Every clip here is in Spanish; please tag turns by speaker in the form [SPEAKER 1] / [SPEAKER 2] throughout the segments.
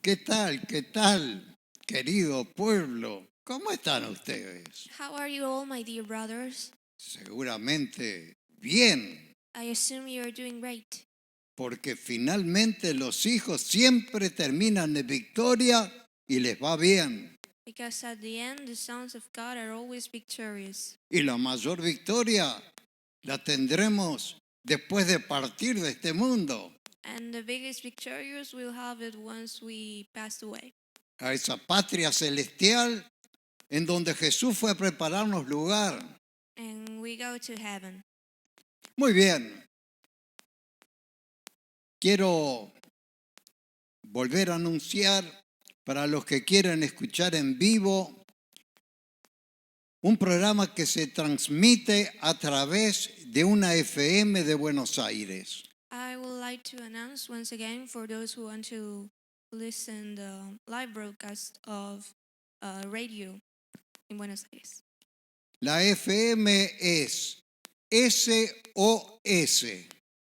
[SPEAKER 1] ¿Qué tal? ¿Qué tal, querido pueblo? ¿Cómo están ustedes?
[SPEAKER 2] How are you all, my dear brothers?
[SPEAKER 1] Seguramente bien,
[SPEAKER 2] I assume you are doing great,
[SPEAKER 1] porque finalmente los hijos siempre terminan en victoria y les va bien.
[SPEAKER 2] because at the end the sons of God are always victorious.
[SPEAKER 1] Y la mayor victoria la tendremos después de partir de este mundo,
[SPEAKER 2] And the biggest victorious will have it once we pass away.
[SPEAKER 1] a esa patria celestial en donde Jesús fue a prepararnos lugar.
[SPEAKER 2] And we go to heaven.
[SPEAKER 1] Muy bien. Quiero volver a anunciar para los que quieren escuchar en vivo un programa que se transmite a través de una FM de Buenos Aires.
[SPEAKER 2] I would like to announce once again for those who want to listen the live broadcast of radio in Buenos Aires.
[SPEAKER 1] La FM es SOS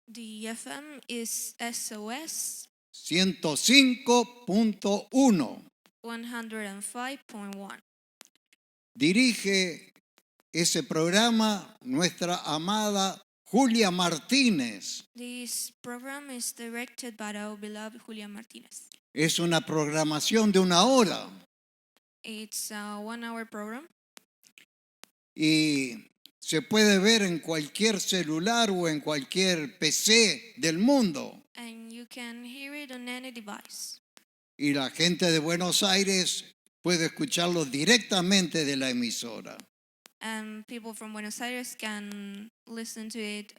[SPEAKER 2] The FM is SOS
[SPEAKER 1] 105.1.
[SPEAKER 2] 105.1.
[SPEAKER 1] Dirige ese programa nuestra amada Julia Martínez.
[SPEAKER 2] This program is directed by our beloved Julia Martinez.
[SPEAKER 1] Es una programación de 1 hora
[SPEAKER 2] It's a 1-hour program
[SPEAKER 1] y se puede ver en cualquier celular o en cualquier PC del mundo.
[SPEAKER 2] and you can hear it on any device.
[SPEAKER 1] Y la gente de Buenos Aires puede escucharlo directamente de la emisora.
[SPEAKER 2] And people from Buenos Aires can listen to it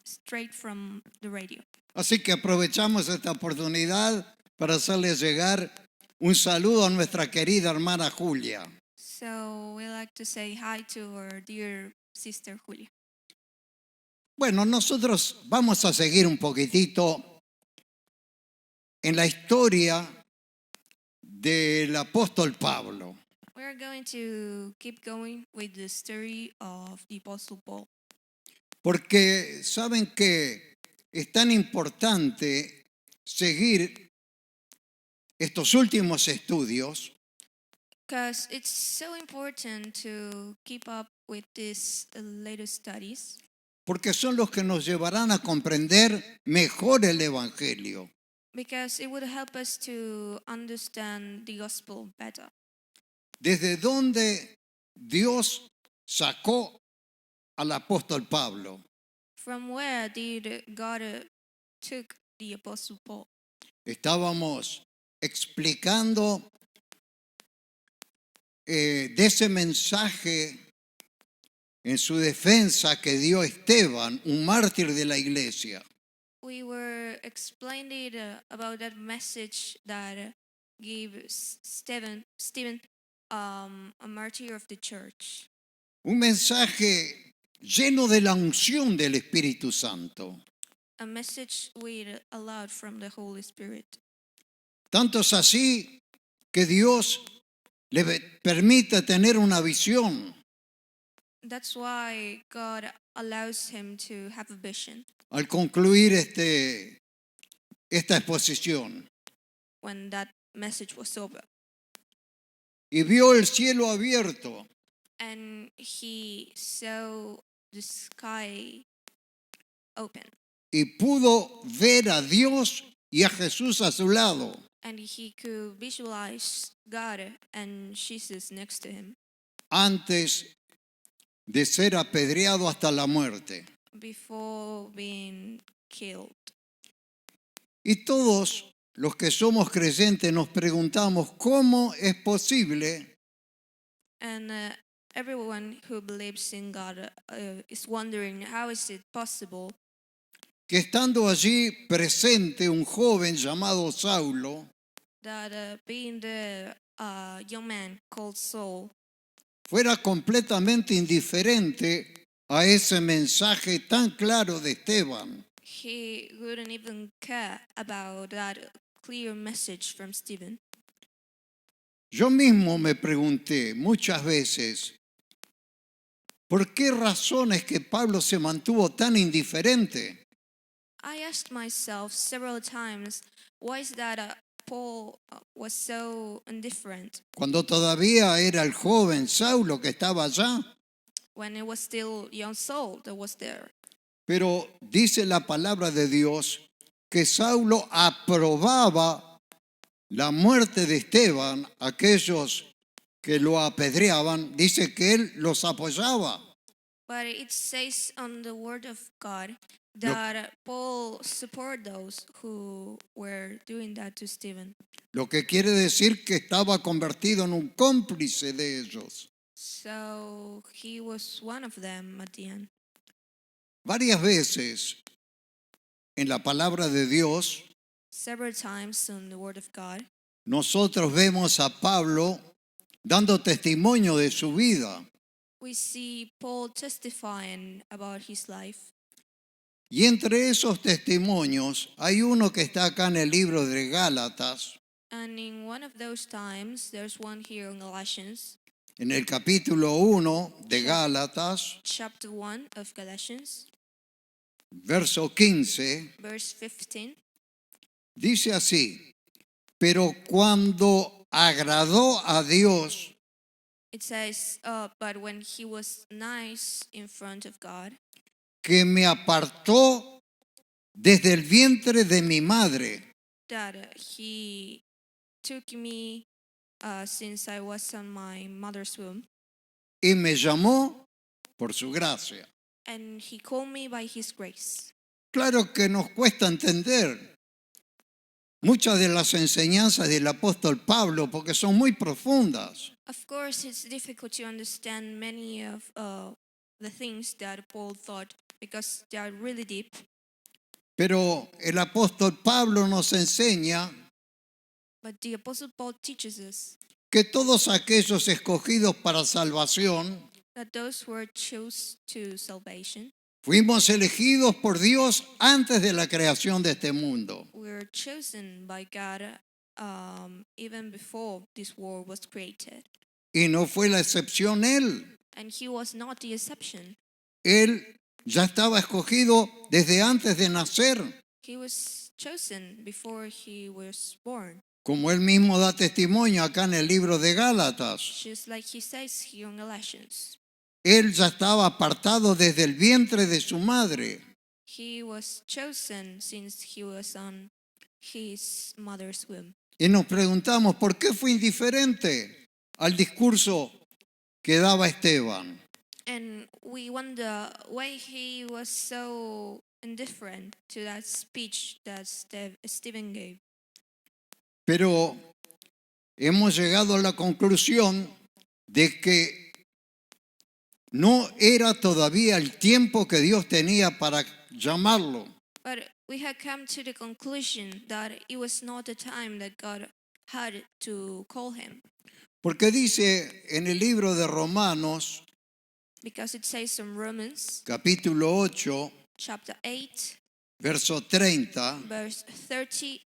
[SPEAKER 2] straight from the radio.
[SPEAKER 1] Así que aprovechamos esta oportunidad para hacerles llegar un saludo a nuestra querida hermana Julia.
[SPEAKER 2] So we like to say hi to our dear sister Julia.
[SPEAKER 1] Bueno, nosotros vamos a seguir un poquitito en la historia del apóstol Pablo.
[SPEAKER 2] We're going to keep going with the story of the Apostle Paul.
[SPEAKER 1] Porque saben que es tan importante seguir estos últimos estudios
[SPEAKER 2] Because it's so important to keep up with these latest studies,
[SPEAKER 1] porque son los que nos llevarán a comprender mejor el Evangelio.
[SPEAKER 2] because it would help us to understand the gospel better.
[SPEAKER 1] Desde dónde Dios sacó al apóstol Pablo.
[SPEAKER 2] From where did God took the Apostle Paul?
[SPEAKER 1] Estábamos explicando de ese mensaje en su defensa que dio Esteban, un mártir de la iglesia.
[SPEAKER 2] We were explaining about that message that gave Stephen a martyr of the church.
[SPEAKER 1] Un mensaje lleno de la unción del Espíritu Santo.
[SPEAKER 2] A message with a lot from the Holy Spirit.
[SPEAKER 1] Tanto es así que Dios le permite tener una visión.
[SPEAKER 2] That's why God allows him to have a vision
[SPEAKER 1] Al concluir esta exposición,
[SPEAKER 2] when that message was over.
[SPEAKER 1] y vio el cielo abierto
[SPEAKER 2] And he saw the sky open.
[SPEAKER 1] y pudo ver a Dios y a Jesús a su lado.
[SPEAKER 2] And he could visualize God and Jesus next to him
[SPEAKER 1] Antes de ser apedreado hasta la muerte.
[SPEAKER 2] before being killed.
[SPEAKER 1] Y todos los que somos creyentes nos preguntamos cómo es posible
[SPEAKER 2] And everyone who believes in God is wondering, how is it possible
[SPEAKER 1] que estando allí presente un joven llamado Saulo
[SPEAKER 2] that being the young man called Saul
[SPEAKER 1] fuera completamente indiferente a ese mensaje tan claro de Esteban?
[SPEAKER 2] he wouldn't even care about that clear message from Stephen.
[SPEAKER 1] Yo mismo me pregunté muchas veces, ¿por qué razones que Pablo se mantuvo tan indiferente?
[SPEAKER 2] I asked myself several times, why is that Paul was so indifferent
[SPEAKER 1] cuando todavía era el joven Saulo que estaba allá.
[SPEAKER 2] when it was still young Saul that was there.
[SPEAKER 1] Pero dice la palabra de Dios que Saulo aprobaba la muerte de Esteban, aquellos que lo apedreaban, dice que él los apoyaba.
[SPEAKER 2] But it says on the word of God that Paul supported those who were doing that to Stephen.
[SPEAKER 1] Lo que quiere decir que estaba convertido en un cómplice de ellos.
[SPEAKER 2] So he was one of them at the end.
[SPEAKER 1] Varias veces en la palabra de Dios
[SPEAKER 2] Several times in the word of God,
[SPEAKER 1] nosotros vemos a Pablo dando testimonio de su vida.
[SPEAKER 2] we see Paul testifying about his life.
[SPEAKER 1] Y entre esos testimonios hay uno que está acá en el libro de Gálatas,
[SPEAKER 2] And in one of those times, there's one here in Galatians,
[SPEAKER 1] en el capítulo 1 de Gálatas,
[SPEAKER 2] chapter 1 of Galatians,
[SPEAKER 1] verso 15,
[SPEAKER 2] verse 15.
[SPEAKER 1] dice así: pero cuando agradó a Dios,
[SPEAKER 2] It says, but when he was nice in front of God,
[SPEAKER 1] que me apartó desde el vientre de mi madre,
[SPEAKER 2] that he took me since I was on my mother's womb,
[SPEAKER 1] y me llamó por su gracia.
[SPEAKER 2] and he called me by his grace.
[SPEAKER 1] Claro que nos cuesta entender muchas de las enseñanzas del apóstol Pablo porque son muy profundas.
[SPEAKER 2] Of course, it's difficult to understand many of the things that Paul thought because they are really deep.
[SPEAKER 1] Pero el apóstol Pablo nos enseña
[SPEAKER 2] But the Apostle Paul teaches us
[SPEAKER 1] que todos aquellos escogidos para salvación
[SPEAKER 2] that those who are chosen to salvation,
[SPEAKER 1] fuimos elegidos por Dios antes de la creación de este mundo.
[SPEAKER 2] were chosen by God even before this world was created.
[SPEAKER 1] Y no fue la excepción él.
[SPEAKER 2] And he was not the exception.
[SPEAKER 1] Él ya estaba escogido desde antes de nacer.
[SPEAKER 2] He was chosen before he was born.
[SPEAKER 1] Como él mismo da testimonio acá en el libro de Gálatas.
[SPEAKER 2] Just like he says here in Galatians.
[SPEAKER 1] Él ya estaba apartado desde el vientre de su madre.
[SPEAKER 2] He was chosen since he was on his mother's womb.
[SPEAKER 1] Y nos preguntamos, ¿por qué fue indiferente al discurso que daba Esteban?
[SPEAKER 2] And we wonder why he was so indifferent to that speech that Stephen gave.
[SPEAKER 1] Pero hemos llegado a la conclusión de que no era todavía el tiempo que Dios tenía para llamarlo.
[SPEAKER 2] But we have come to the conclusion that it was not the time that God had to call him.
[SPEAKER 1] Porque dice en el libro de Romanos,
[SPEAKER 2] Because it says in Romans
[SPEAKER 1] capítulo 8,
[SPEAKER 2] chapter 8,
[SPEAKER 1] verso 30,
[SPEAKER 2] verse 30,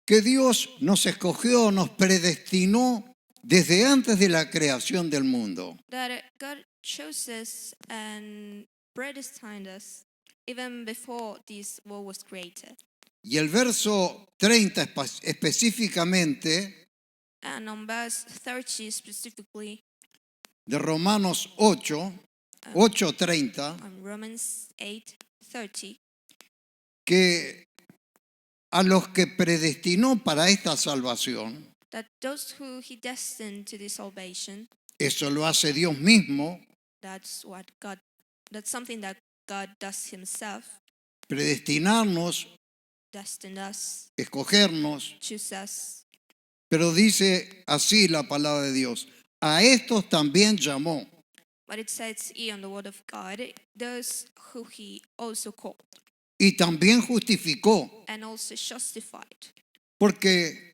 [SPEAKER 1] que Dios nos escogió, nos predestinó desde antes de la creación del mundo.
[SPEAKER 2] that God chose us and predestined us even before this world was created.
[SPEAKER 1] Y el verso 30 específicamente
[SPEAKER 2] And on verse 30 specifically,
[SPEAKER 1] de Romanos 8, 8:30,
[SPEAKER 2] on Romans 8:30,
[SPEAKER 1] que a los que predestinó para esta salvación,
[SPEAKER 2] that those who he destined to this salvation,
[SPEAKER 1] eso lo hace Dios mismo,
[SPEAKER 2] that's something that God does himself,
[SPEAKER 1] predestinarnos,
[SPEAKER 2] destined us,
[SPEAKER 1] escogernos,
[SPEAKER 2] choose us.
[SPEAKER 1] pero dice así la palabra de Dios, a estos también llamó.
[SPEAKER 2] But it says here on the word of God, those who he also called
[SPEAKER 1] Y también justificó,
[SPEAKER 2] and also justified.
[SPEAKER 1] porque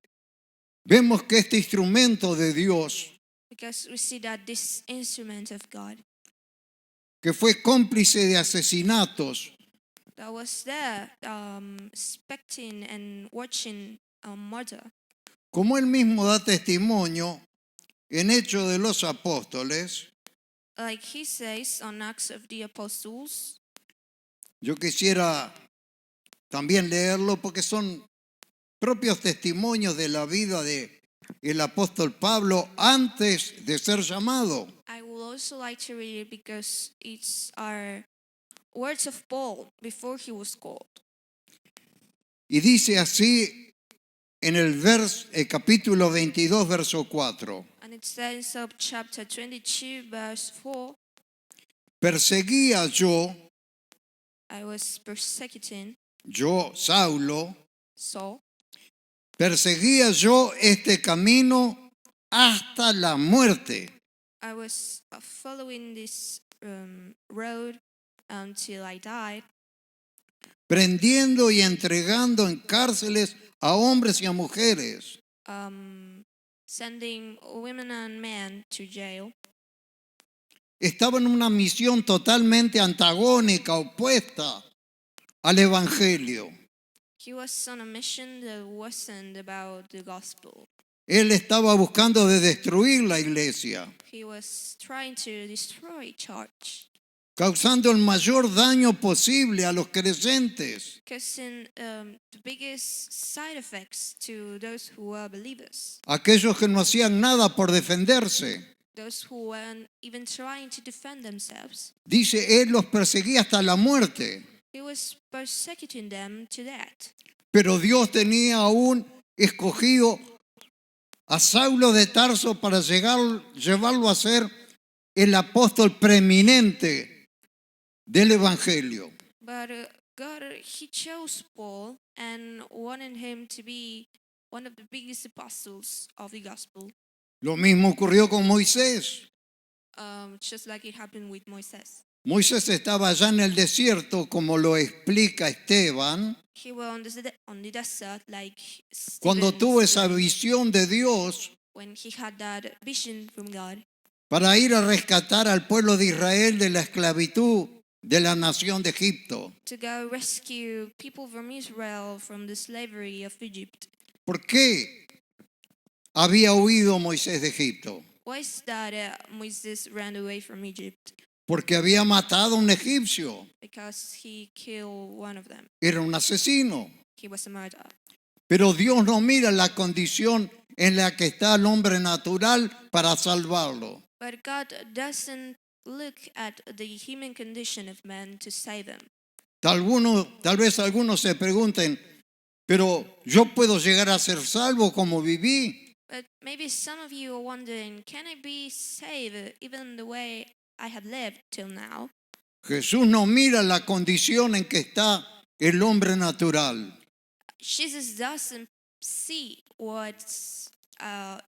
[SPEAKER 1] vemos que este instrumento de Dios,
[SPEAKER 2] Because we see that this instrument of God
[SPEAKER 1] que fue cómplice de asesinatos,
[SPEAKER 2] that was there expecting and watching a murder,
[SPEAKER 1] como él mismo da testimonio en Hechos de los Apóstoles,
[SPEAKER 2] like he says on Acts of the Apostles.
[SPEAKER 1] yo quisiera también leerlo porque son propios testimonios de la vida de el apóstol Pablo antes de ser llamado.
[SPEAKER 2] I would also like to read it because it's our words of Paul before he was called.
[SPEAKER 1] Y dice así en el capítulo 22, verso 4.
[SPEAKER 2] And it says of chapter 22, verse 4,
[SPEAKER 1] Perseguía
[SPEAKER 2] I was persecuting
[SPEAKER 1] Saulo,
[SPEAKER 2] Saul.
[SPEAKER 1] perseguía yo este camino hasta la muerte.
[SPEAKER 2] I was following this road until I died,
[SPEAKER 1] Prendiendo y entregando en cárceles a hombres y a mujeres,
[SPEAKER 2] sending women and men to jail.
[SPEAKER 1] estaba en una misión totalmente antagónica, opuesta al Evangelio.
[SPEAKER 2] He was on a mission that wasn't about the gospel.
[SPEAKER 1] Él estaba buscando de destruir la iglesia,
[SPEAKER 2] He was trying to destroy church,
[SPEAKER 1] causando el mayor daño posible a los creyentes.
[SPEAKER 2] causing the biggest side effects to those who were believers,
[SPEAKER 1] Aquellos que no hacían nada por defenderse.
[SPEAKER 2] those who weren't even trying to defend themselves.
[SPEAKER 1] Dice, él los perseguía hasta la muerte.
[SPEAKER 2] He was persecuting them to death.
[SPEAKER 1] Pero Dios tenía aún escogido a Saulo de Tarso para llevarlo a ser el apóstol preeminente del Evangelio.
[SPEAKER 2] But God, he chose Paul and wanted him to be one of the biggest apostles of the gospel,
[SPEAKER 1] Lo mismo ocurrió con Moisés.
[SPEAKER 2] just like it happened with Moses.
[SPEAKER 1] Moisés estaba allá en el desierto, como lo explica Esteban,
[SPEAKER 2] He was on the desert like
[SPEAKER 1] cuando
[SPEAKER 2] Stephen
[SPEAKER 1] tuvo esa
[SPEAKER 2] said,
[SPEAKER 1] visión de Dios
[SPEAKER 2] when he had that vision from God
[SPEAKER 1] para ir a rescatar al pueblo de Israel de la esclavitud de la nación de Egipto.
[SPEAKER 2] to go rescue people from Israel from the slavery of Egypt.
[SPEAKER 1] ¿Por qué había huido Moisés de Egipto?
[SPEAKER 2] Why is that Moses ran away from Egypt?
[SPEAKER 1] Porque había matado a un egipcio.
[SPEAKER 2] Because he killed one of them.
[SPEAKER 1] Era un asesino.
[SPEAKER 2] He was a murderer.
[SPEAKER 1] Pero Dios no mira la condición en la que está el hombre natural para salvarlo.
[SPEAKER 2] But God doesn't look at the human condition of man to save him.
[SPEAKER 1] Tal vez algunos se pregunten, pero yo puedo llegar a ser salvo como viví.
[SPEAKER 2] But maybe some of you are wondering, can I be saved even the way I have lived till now?
[SPEAKER 1] Jesús no mira la condición en que está el hombre natural.
[SPEAKER 2] Jesus doesn't see what's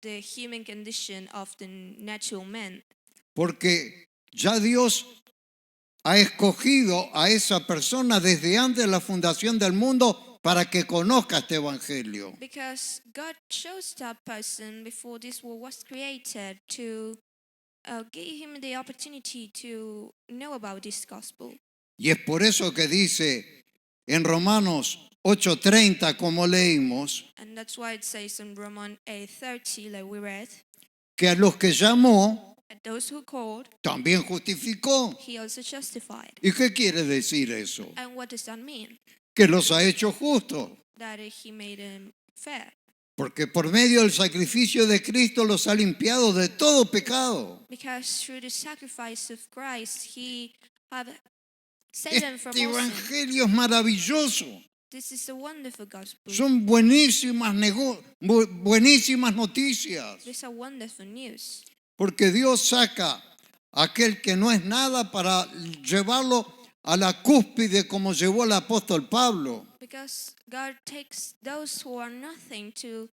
[SPEAKER 2] the human condition of the natural man.
[SPEAKER 1] Porque ya Dios ha escogido a esa persona desde antes de la fundación del mundo para que conozca este evangelio.
[SPEAKER 2] Because God chose that person before this world was created to give him the opportunity to know about this gospel.
[SPEAKER 1] Y es por eso que dice en Romanos 8:30, como leímos,
[SPEAKER 2] And that's why it says in Romans 8:30, like we read,
[SPEAKER 1] que a los que llamó
[SPEAKER 2] and those who called,
[SPEAKER 1] también justificó.
[SPEAKER 2] he also justified.
[SPEAKER 1] ¿Y qué quiere decir eso?
[SPEAKER 2] And what does that mean?
[SPEAKER 1] Que los ha hecho justos.
[SPEAKER 2] That he made him fair.
[SPEAKER 1] Porque por medio del sacrificio de Cristo los ha limpiado de todo pecado.
[SPEAKER 2] Because through the sacrifice of Christ, he have saved them from
[SPEAKER 1] Este
[SPEAKER 2] all sin.
[SPEAKER 1] evangelio es maravilloso.
[SPEAKER 2] This is a wonderful gospel.
[SPEAKER 1] Son buenísimas noticias.
[SPEAKER 2] These are wonderful news.
[SPEAKER 1] Porque Dios saca a aquel que no es nada para llevarlo a la cúspide como llevó al apóstol Pablo.
[SPEAKER 2] Because God takes those who are nothing to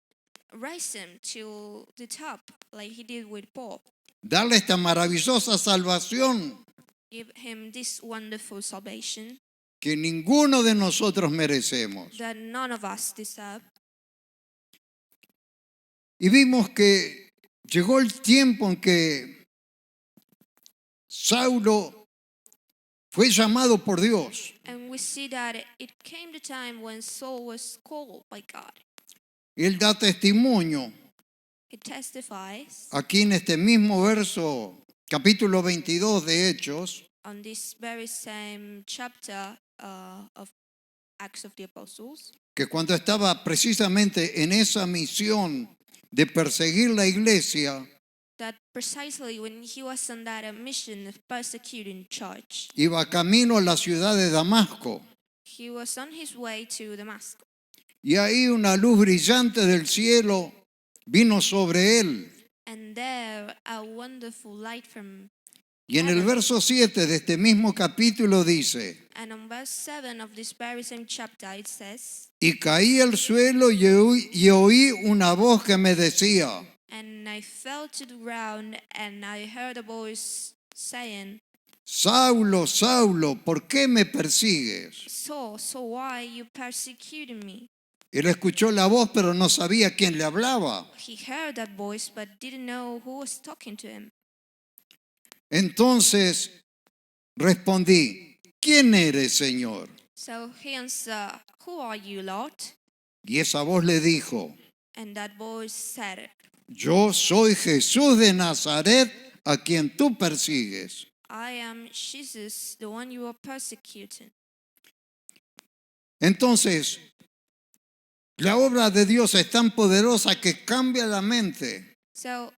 [SPEAKER 2] raise them to the top, like he did with Paul.
[SPEAKER 1] Darle esta maravillosa salvación
[SPEAKER 2] Give him this wonderful salvation
[SPEAKER 1] que ninguno de nosotros merecemos.
[SPEAKER 2] that none of us deserve.
[SPEAKER 1] Y vimos que llegó el tiempo en que Saulo fue llamado por Dios.
[SPEAKER 2] And we see that it came the time when Saul was called by God.
[SPEAKER 1] Él da testimonio
[SPEAKER 2] It testifies
[SPEAKER 1] aquí en este mismo verso, capítulo 22 de Hechos,
[SPEAKER 2] on this very same chapter of Acts of the Apostles.
[SPEAKER 1] que cuando estaba precisamente en esa misión de perseguir la iglesia,
[SPEAKER 2] that precisely when he was on that mission of persecuting church,
[SPEAKER 1] iba camino a la ciudad de Damasco.
[SPEAKER 2] he was on his way to Damascus.
[SPEAKER 1] Y ahí una luz brillante del cielo vino sobre él.
[SPEAKER 2] And there a wonderful light from,
[SPEAKER 1] Y en el verso 7 de este mismo capítulo dice,
[SPEAKER 2] and on verse 7 of this very same chapter it says,
[SPEAKER 1] y caí al suelo y oí una voz que me decía,
[SPEAKER 2] and I fell to the ground and I heard a voice saying,
[SPEAKER 1] Saulo, Saulo, ¿por qué me persigues?
[SPEAKER 2] So why you persecuting me?
[SPEAKER 1] Él escuchó la voz, pero no sabía quién le hablaba.
[SPEAKER 2] He heard that voice but didn't know who was talking to him.
[SPEAKER 1] Entonces respondí, ¿quién eres, Señor?
[SPEAKER 2] So he answered, Who are you, Lord?
[SPEAKER 1] Y esa voz le dijo,
[SPEAKER 2] And that voice said,
[SPEAKER 1] yo soy Jesús de Nazaret, a quien tú persigues.
[SPEAKER 2] I am Jesus, the one you are persecuting.
[SPEAKER 1] Entonces, la obra de Dios es tan poderosa que cambia la mente.
[SPEAKER 2] So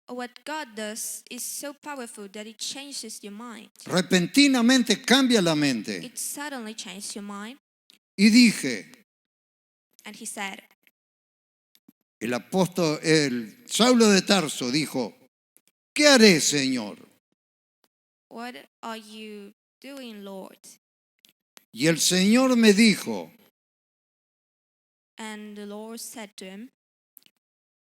[SPEAKER 2] what God does is so powerful that it changes your mind.
[SPEAKER 1] Repentinamente cambia la mente.
[SPEAKER 2] It suddenly changed your mind.
[SPEAKER 1] Y dije,
[SPEAKER 2] And he said,
[SPEAKER 1] el Saulo de Tarso dijo, ¿qué haré, Señor?
[SPEAKER 2] What are you doing, Lord?
[SPEAKER 1] Y el Señor me dijo,
[SPEAKER 2] And the Lord said to him,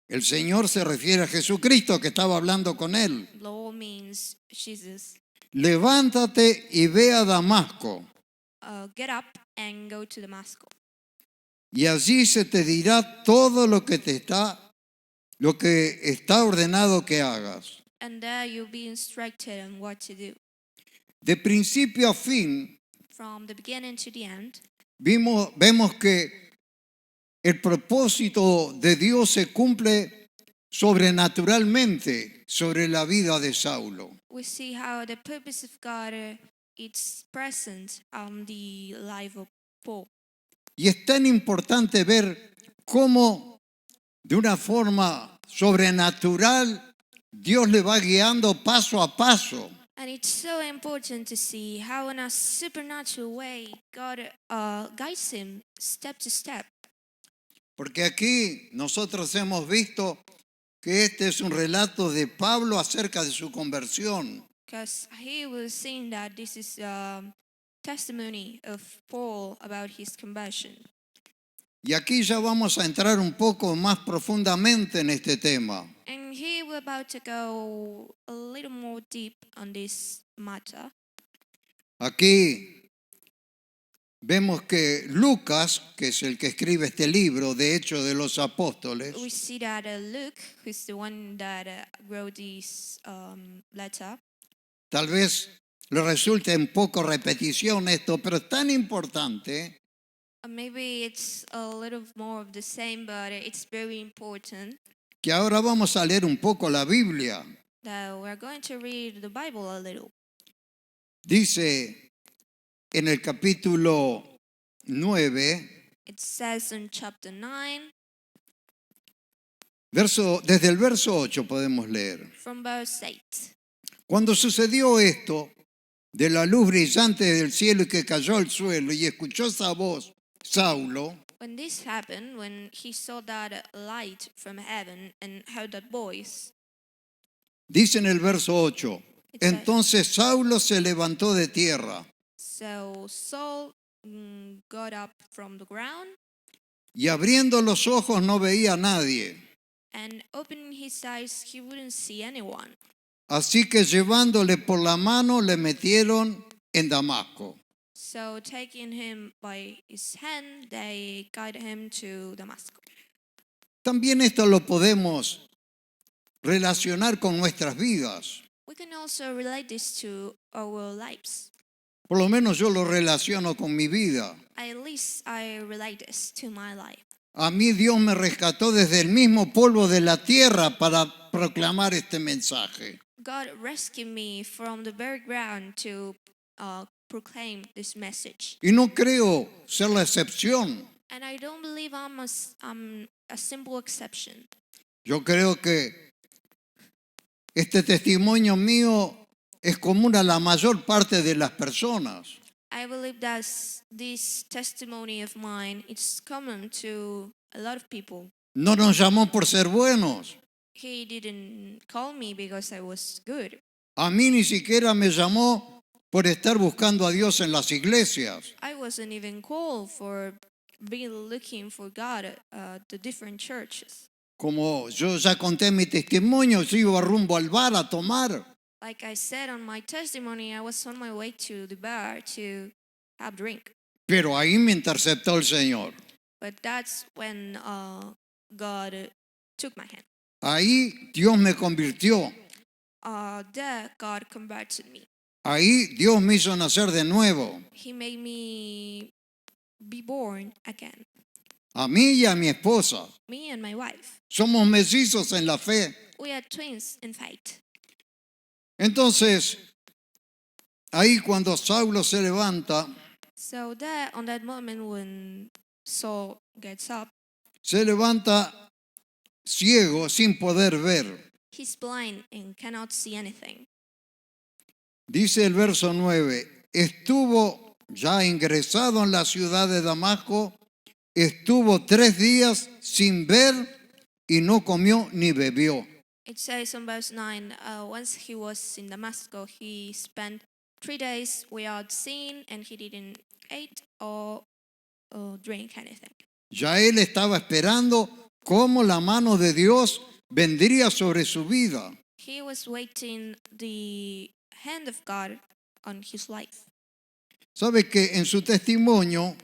[SPEAKER 1] el Señor se refiere a Jesucristo que estaba hablando con él.
[SPEAKER 2] Lord means Jesus.
[SPEAKER 1] Levántate y ve a Damasco,
[SPEAKER 2] Get up and go to Damascus.
[SPEAKER 1] y allí se te dirá todo lo que está ordenado que hagas.
[SPEAKER 2] And there you'll be instructed on what to do.
[SPEAKER 1] De principio a fin,
[SPEAKER 2] From the beginning to the end,
[SPEAKER 1] vemos que el propósito de Dios se cumple sobrenaturalmente sobre la vida de Saulo.
[SPEAKER 2] we see how the purpose of God is present on the life of Paul.
[SPEAKER 1] Y es tan importante ver cómo de una forma sobrenatural Dios le va guiando paso a paso.
[SPEAKER 2] And it's so important to see how in a supernatural way God guides him step to step.
[SPEAKER 1] Porque aquí nosotros hemos visto que este es un relato de Pablo acerca de su conversión.
[SPEAKER 2] Because he was saying that this is a testimony of Paul about his conversion.
[SPEAKER 1] Y aquí ya vamos a entrar un poco más profundamente en este tema.
[SPEAKER 2] And here we're about to go a little more deep on this matter.
[SPEAKER 1] Aquí vemos que Lucas, que es el que escribe este libro, de Hechos de los Apóstoles,
[SPEAKER 2] We see that Luke, who's the one that wrote this letter,
[SPEAKER 1] tal vez le resulte un poco repetición esto, pero es tan importante
[SPEAKER 2] maybe it's a little more of the same, but it's very important
[SPEAKER 1] que ahora vamos a leer un poco la Biblia.
[SPEAKER 2] that we're going to read the Bible a little.
[SPEAKER 1] Dice en el capítulo 9,
[SPEAKER 2] It says in chapter 9,
[SPEAKER 1] desde el verso 8 podemos leer.
[SPEAKER 2] from verse 8.
[SPEAKER 1] Cuando sucedió esto, de la luz brillante del cielo y que cayó al suelo y escuchó esa voz, Saulo,
[SPEAKER 2] When this happened, when he saw that light from heaven and heard that voice,
[SPEAKER 1] dice en el verso 8,
[SPEAKER 2] it says,
[SPEAKER 1] entonces Saulo se levantó de tierra
[SPEAKER 2] so Saul got up from the ground
[SPEAKER 1] y abriendo los ojos no veía a nadie.
[SPEAKER 2] and opening his eyes, he wouldn't see anyone.
[SPEAKER 1] Así que llevándole por la mano le metieron en Damasco.
[SPEAKER 2] So taking him by his hand, they guided him to Damascus.
[SPEAKER 1] También esto lo podemos relacionar con nuestras vidas.
[SPEAKER 2] We can also relate this to our lives.
[SPEAKER 1] Por lo menos yo lo relaciono con mi vida.
[SPEAKER 2] At least I relate this to my life.
[SPEAKER 1] A mí Dios me rescató desde el mismo polvo de la tierra para proclamar este mensaje.
[SPEAKER 2] God rescued me from the very ground to proclaim this message.
[SPEAKER 1] Y no creo ser la excepción.
[SPEAKER 2] And I don't believe I'm a simple exception.
[SPEAKER 1] Yo creo que este testimonio mío es común a la mayor parte de las personas.
[SPEAKER 2] I believe that this testimony of mine is common to a lot of people.
[SPEAKER 1] No nos llamó por ser buenos.
[SPEAKER 2] He didn't call me because I was good.
[SPEAKER 1] A mí ni siquiera me llamó por estar buscando a Dios en las iglesias.
[SPEAKER 2] I wasn't even called for being looking for God at the different churches.
[SPEAKER 1] Como yo ya conté mi testimonio, yo iba rumbo al bar a tomar.
[SPEAKER 2] Like I said on my testimony, I was on my way to the bar to have drink.
[SPEAKER 1] Pero ahí me interceptó el Señor.
[SPEAKER 2] But that's when God took my hand.
[SPEAKER 1] Ahí Dios me convirtió.
[SPEAKER 2] There God converted me.
[SPEAKER 1] Ahí Dios me hizo nacer de nuevo.
[SPEAKER 2] He made me be born again.
[SPEAKER 1] A mí y a mi esposa.
[SPEAKER 2] Me and my wife.
[SPEAKER 1] Somos mellizos en la fe.
[SPEAKER 2] We are twins in faith.
[SPEAKER 1] Entonces, ahí cuando Saulo se levanta,
[SPEAKER 2] So there, on that moment when Saul gets up,
[SPEAKER 1] se levanta ciego sin poder ver.
[SPEAKER 2] he's blind and cannot see anything.
[SPEAKER 1] Dice el verso 9, estuvo ya ingresado en la ciudad de Damasco, estuvo 3 días sin ver y no comió ni bebió.
[SPEAKER 2] It says in verse 9, once he was in Damascus, he spent 3 days without seeing and he didn't eat or drink anything.
[SPEAKER 1] Ya él estaba esperando cómo la mano de Dios vendría sobre su vida.
[SPEAKER 2] He was waiting the hand of God on his life.
[SPEAKER 1] Sabe que en su testimonio,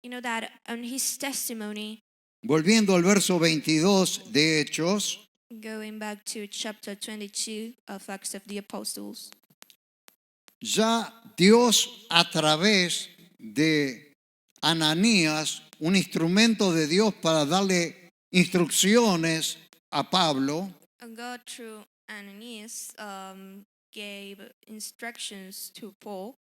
[SPEAKER 2] You know that on his testimony,
[SPEAKER 1] volviendo al verso 22 de Hechos,
[SPEAKER 2] going back to chapter 22 of Acts of the Apostles,
[SPEAKER 1] ya Dios a través de Ananías, un instrumento de Dios para darle instrucciones a Pablo,
[SPEAKER 2] and God through Ananias gave instructions to Paul.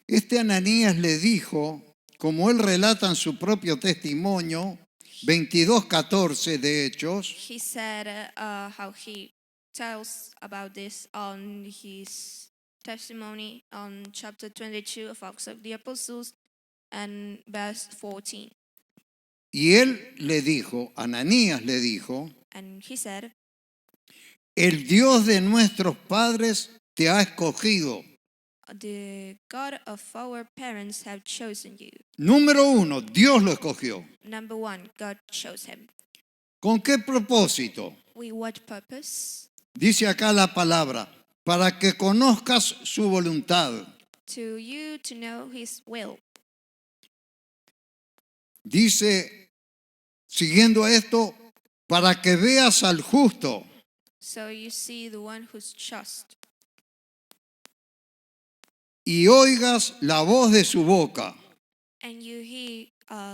[SPEAKER 1] este Ananías le dijo, como él relata en su propio testimonio, 22:14 de Hechos,
[SPEAKER 2] He said how he tells about this on his testimony on chapter 22 of Acts of the Apostles and verse 14.
[SPEAKER 1] y él le dijo, Ananías le dijo,
[SPEAKER 2] And he said,
[SPEAKER 1] el Dios de nuestros padres te ha escogido.
[SPEAKER 2] the God of our parents have chosen you.
[SPEAKER 1] Número 1, Dios lo escogió.
[SPEAKER 2] Number 1, God chose him.
[SPEAKER 1] ¿Con qué propósito?
[SPEAKER 2] With what purpose?
[SPEAKER 1] Dice acá la palabra, para que conozcas su voluntad.
[SPEAKER 2] To you to know his will.
[SPEAKER 1] Dice, siguiendo esto, para que veas al justo.
[SPEAKER 2] So you see the one who's just.
[SPEAKER 1] Y oigas la voz de su boca.
[SPEAKER 2] And you hear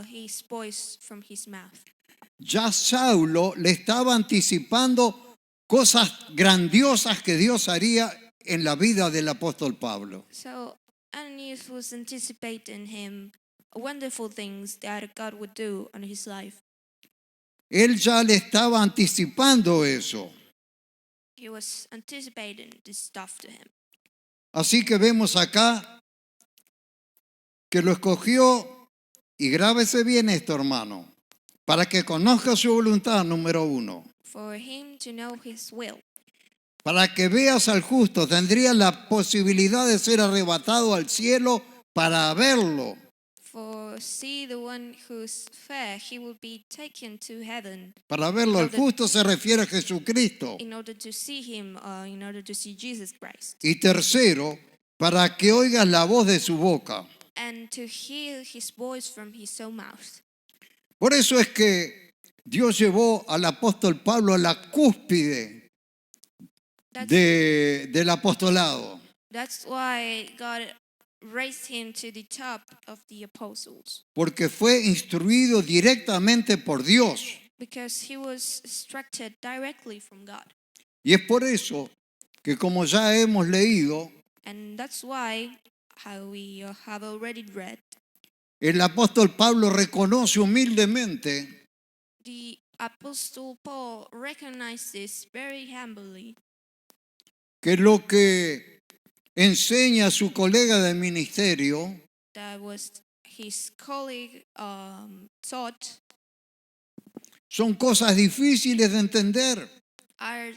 [SPEAKER 2] his voice from his mouth.
[SPEAKER 1] Ya Saulo le estaba anticipando cosas grandiosas que Dios haría en la vida del apóstol Pablo.
[SPEAKER 2] So Ananias was anticipating him wonderful things that God would do on his life.
[SPEAKER 1] Él ya le estaba anticipando eso.
[SPEAKER 2] He was anticipating this stuff to him.
[SPEAKER 1] Así que vemos acá que lo escogió, y grábese bien esto, hermano, para que conozca su voluntad, número 1.
[SPEAKER 2] For him to know his will.
[SPEAKER 1] Para que veas al justo, tendría la posibilidad de ser arrebatado al cielo para verlo.
[SPEAKER 2] For see the one who's fair, he will be taken to heaven.
[SPEAKER 1] Para verlo, el justo se refiere a Jesucristo.
[SPEAKER 2] In order to see him, in order to see Jesus Christ.
[SPEAKER 1] Y tercero, para que oigas la voz de su boca.
[SPEAKER 2] And to hear his voice from his own mouth.
[SPEAKER 1] Por eso es que Dios llevó al apóstol Pablo a la cúspide del apostolado.
[SPEAKER 2] That's why God raised him to the top of the apostles.
[SPEAKER 1] Porque fue instruido directamente por Dios.
[SPEAKER 2] Because he was instructed directly from God.
[SPEAKER 1] Y es por eso que, como ya hemos leído,
[SPEAKER 2] And that's why, how we have already read,
[SPEAKER 1] el apóstol Pablo reconoce humildemente
[SPEAKER 2] the Apostle Paul recognized this very humbly,
[SPEAKER 1] que lo que enseña a su colega de ministerio
[SPEAKER 2] that was his colleague taught
[SPEAKER 1] son cosas difíciles de entender,
[SPEAKER 2] are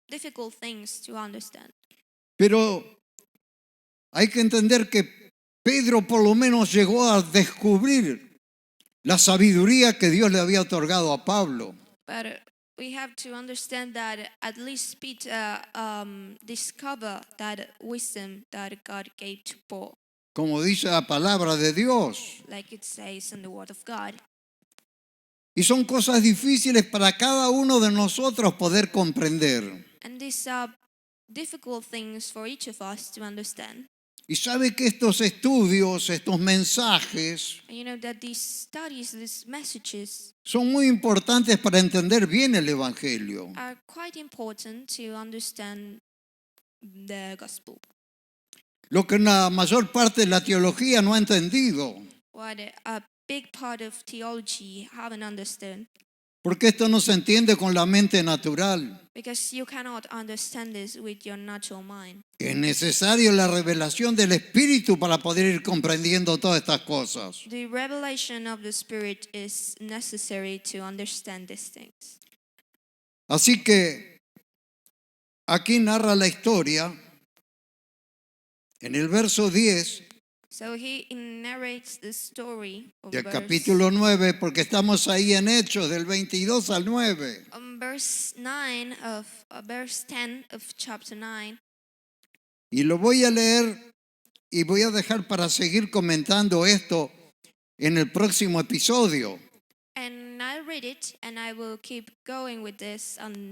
[SPEAKER 2] difficult things to understand.
[SPEAKER 1] pero hay que entender que Pedro por lo menos llegó a descubrir la sabiduría que Dios le había otorgado a Pablo.
[SPEAKER 2] But we have to understand that at least Peter discovered that wisdom that God gave to Paul,
[SPEAKER 1] Como dice la palabra de Dios.
[SPEAKER 2] like it says in the Word of God.
[SPEAKER 1] Y son cosas difíciles para cada uno de nosotros poder comprender.
[SPEAKER 2] And these are difficult things for each of us to understand.
[SPEAKER 1] Y sabe que estos estudios, estos mensajes,
[SPEAKER 2] And you know that these studies, these messages
[SPEAKER 1] son muy importantes para entender bien el Evangelio.
[SPEAKER 2] are quite important to understand the gospel.
[SPEAKER 1] Lo que la mayor parte de la teología no ha entendido.
[SPEAKER 2] What a big part of theology haven't understood,
[SPEAKER 1] Porque esto no se entiende con la mente natural.
[SPEAKER 2] because you cannot understand this with your natural mind.
[SPEAKER 1] Es necesaria la revelación del Espíritu para poder ir comprendiendo todas estas cosas.
[SPEAKER 2] The revelation of the Spirit is necessary to understand these things.
[SPEAKER 1] Así que aquí narra la historia en el verso 10
[SPEAKER 2] So he narrates the story of
[SPEAKER 1] del capítulo 9, porque estamos ahí en Hechos del 22 al 9.
[SPEAKER 2] verse 9 of verse 10 of chapter 9.
[SPEAKER 1] Y lo voy a leer y voy a dejar para seguir comentando esto en el próximo episodio.
[SPEAKER 2] And I'll read it and I will keep going with this on